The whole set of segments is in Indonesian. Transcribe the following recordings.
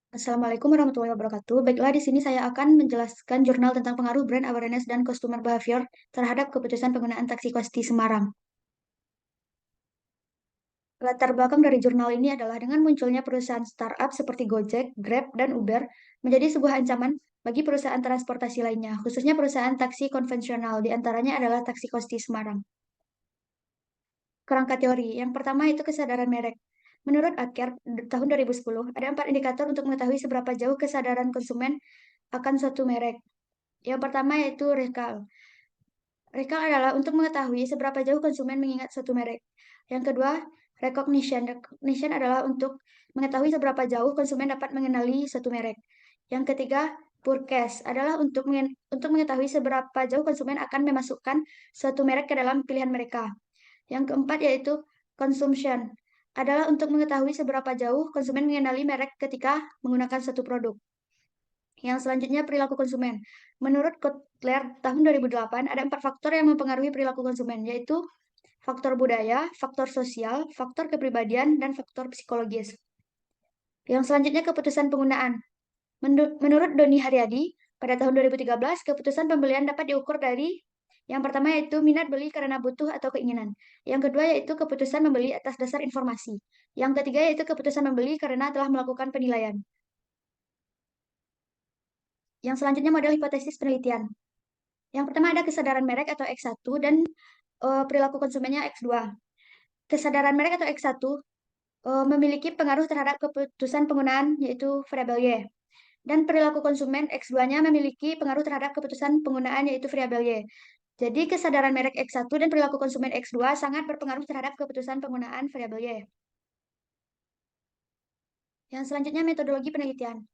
Assalamualaikum warahmatullahi wabarakatuh. Baiklah, di sini saya akan menjelaskan jurnal tentang pengaruh brand awareness dan customer behavior terhadap keputusan penggunaan taksi Kosti Semarang. Latar belakang dari jurnal ini adalah dengan munculnya perusahaan startup seperti Gojek, Grab, dan Uber menjadi sebuah ancaman bagi perusahaan transportasi lainnya, khususnya perusahaan taksi konvensional, di antaranya adalah taksi Kosti Semarang. Kerangka teori. Yang pertama itu kesadaran merek. Menurut Aker, tahun 2010, ada 4 indikator untuk mengetahui seberapa jauh kesadaran konsumen akan suatu merek. Yang pertama yaitu recall. Recall adalah untuk mengetahui seberapa jauh konsumen mengingat suatu merek. Yang kedua, recognition. Recognition adalah untuk mengetahui seberapa jauh konsumen dapat mengenali suatu merek. Yang ketiga, forecast adalah untuk mengetahui seberapa jauh konsumen akan memasukkan suatu merek ke dalam pilihan mereka. Yang keempat yaitu consumption adalah untuk mengetahui seberapa jauh konsumen mengenali merek ketika menggunakan suatu produk. Yang selanjutnya perilaku konsumen. Menurut Kotler tahun 2008 ada 4 faktor yang mempengaruhi perilaku konsumen, yaitu faktor budaya, faktor sosial, faktor kepribadian, dan faktor psikologis. Yang selanjutnya keputusan penggunaan. Menurut Doni Haryadi, pada tahun 2013 keputusan pembelian dapat diukur dari yang pertama yaitu minat beli karena butuh atau keinginan. Yang kedua yaitu keputusan membeli atas dasar informasi. Yang ketiga yaitu keputusan membeli karena telah melakukan penilaian. Yang selanjutnya model hipotesis penelitian. Yang pertama ada kesadaran merek atau X1 dan perilaku konsumennya X2. Kesadaran merek atau X1 memiliki pengaruh terhadap keputusan penggunaan yaitu variabel Y. Dan perilaku konsumen X2-nya memiliki pengaruh terhadap keputusan penggunaan yaitu variabel Y. Jadi kesadaran merek X1 dan perilaku konsumen X2 sangat berpengaruh terhadap keputusan penggunaan variabel Y. Yang selanjutnya metodologi penelitian.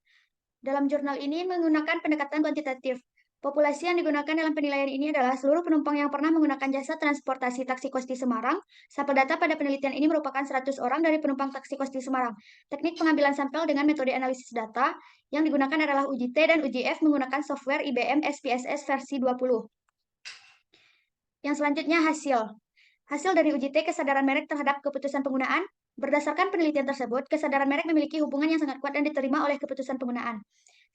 Dalam jurnal ini menggunakan pendekatan kuantitatif. Populasi yang digunakan dalam penilaian ini adalah seluruh penumpang yang pernah menggunakan jasa transportasi taksi Kosti Semarang. Sampel data pada penelitian ini merupakan 100 orang dari penumpang taksi Kosti Semarang. Teknik pengambilan sampel dengan metode analisis data yang digunakan adalah uji T dan uji F menggunakan software IBM SPSS versi 20. Yang selanjutnya hasil. Hasil dari uji T kesadaran merek terhadap keputusan penggunaan. Berdasarkan penelitian tersebut, kesadaran merek memiliki hubungan yang sangat kuat dan diterima oleh keputusan penggunaan.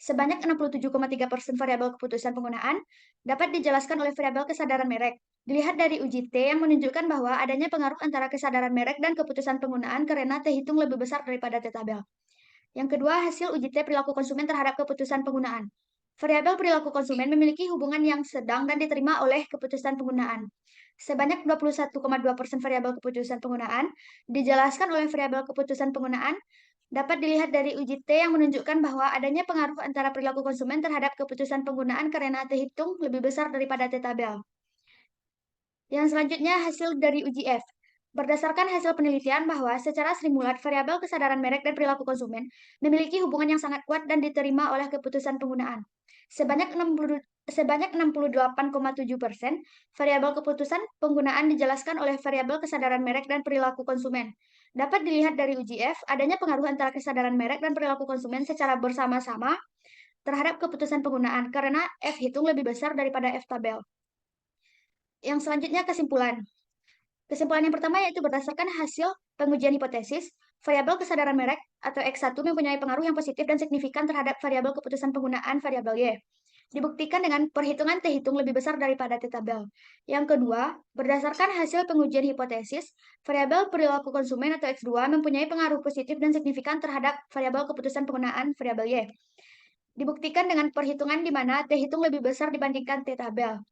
Sebanyak 67,3% variabel keputusan penggunaan dapat dijelaskan oleh variabel kesadaran merek. Dilihat dari uji T yang menunjukkan bahwa adanya pengaruh antara kesadaran merek dan keputusan penggunaan karena T hitung lebih besar daripada T tabel. Yang kedua, hasil uji T perilaku konsumen terhadap keputusan penggunaan. Variabel perilaku konsumen memiliki hubungan yang sedang dan diterima oleh keputusan penggunaan. Sebanyak 21,2% variabel keputusan penggunaan dijelaskan oleh variabel keputusan penggunaan dapat dilihat dari uji T yang menunjukkan bahwa adanya pengaruh antara perilaku konsumen terhadap keputusan penggunaan karena T hitung lebih besar daripada T tabel. Yang selanjutnya hasil dari uji F. Berdasarkan hasil penelitian bahwa secara strimulat variabel kesadaran merek dan perilaku konsumen memiliki hubungan yang sangat kuat dan diterima oleh keputusan penggunaan. Sebanyak 68,7% variabel keputusan penggunaan dijelaskan oleh variabel kesadaran merek dan perilaku konsumen. Dapat dilihat dari uji F, adanya pengaruh antara kesadaran merek dan perilaku konsumen secara bersama-sama terhadap keputusan penggunaan karena F hitung lebih besar daripada F tabel. Yang selanjutnya kesimpulan. Kesimpulan yang pertama yaitu berdasarkan hasil pengujian hipotesis, variabel kesadaran merek atau X1 mempunyai pengaruh yang positif dan signifikan terhadap variabel keputusan penggunaan variabel Y. Dibuktikan dengan perhitungan T hitung lebih besar daripada T tabel. Yang kedua, berdasarkan hasil pengujian hipotesis, variabel perilaku konsumen atau X2 mempunyai pengaruh positif dan signifikan terhadap variabel keputusan penggunaan variabel Y. Dibuktikan dengan perhitungan di mana T hitung lebih besar dibandingkan T tabel.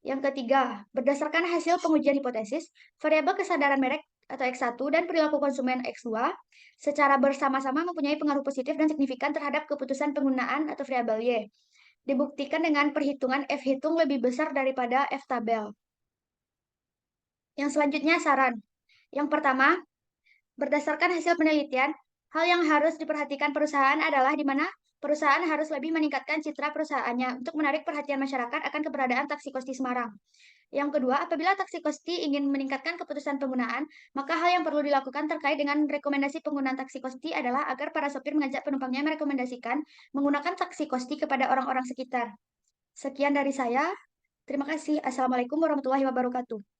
Yang ketiga, berdasarkan hasil pengujian hipotesis, variabel kesadaran merek atau X1 dan perilaku konsumen X2 secara bersama-sama mempunyai pengaruh positif dan signifikan terhadap keputusan penggunaan atau variabel Y. Dibuktikan dengan perhitungan F hitung lebih besar daripada F tabel. Yang selanjutnya saran. Yang pertama, berdasarkan hasil penelitian, hal yang harus diperhatikan perusahaan adalah di mana perusahaan harus lebih meningkatkan citra perusahaannya untuk menarik perhatian masyarakat akan keberadaan taksi Kosti Semarang. Yang kedua, apabila taksi Kosti ingin meningkatkan keputusan penggunaan, maka hal yang perlu dilakukan terkait dengan rekomendasi penggunaan taksi Kosti adalah agar para sopir mengajak penumpangnya merekomendasikan menggunakan taksi Kosti kepada orang-orang sekitar. Sekian dari saya. Terima kasih. Assalamualaikum warahmatullahi wabarakatuh.